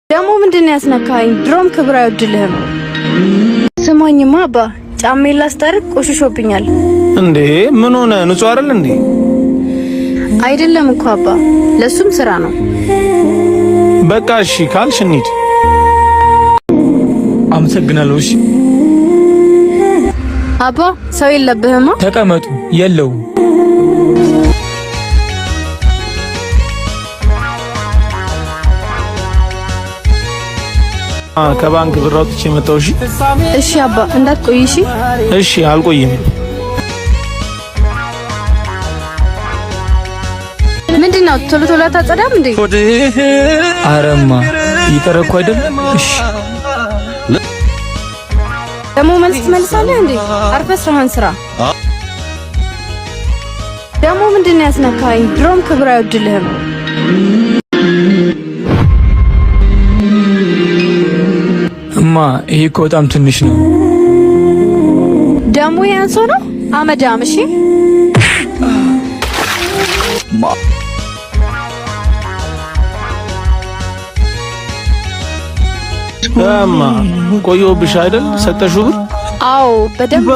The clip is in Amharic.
ደሞ ምንድነው ያስነካኝ? ድሮም ክብር አይወድልህም። ስማኝማ አባ ጫሜን ላስታርቅ ቆሽሾብኛል። እንዴ ምን ሆነ? ንጹህ አይደል እንዴ? አይደለም እኮ አባ፣ ለሱም ስራ ነው። በቃ እሺ ካልሽ እንሂድ። አመሰግናለሁ። እሺ አባ ሰው የለብህማ? ተቀመጡ። የለውም። ከባንክ ብር አውጥቼ መጣሁ። እሺ እሺ አባ እንዳትቆይ። እሺ እሺ አልቆይም። ምንድነው ቶሎ ቶሎ አታጸዳም እንዴ? አረማ ይቀረኩ አይደል? እሺ ደሞ መልስ ትመልሳለህ እንዴ? አርፈህ ስራህን ስራ። ደሞ ምንድነው ያስነካኝ? ድሮም ክብር አይወድልህም። እማ ይሄ እኮ በጣም ትንሽ ነው። ደሞ ያንሶ ነው አመዳም። እሺ እማ ቆየሁብሽ አይደል? ሰጠሽው ብር? አዎ በደንብ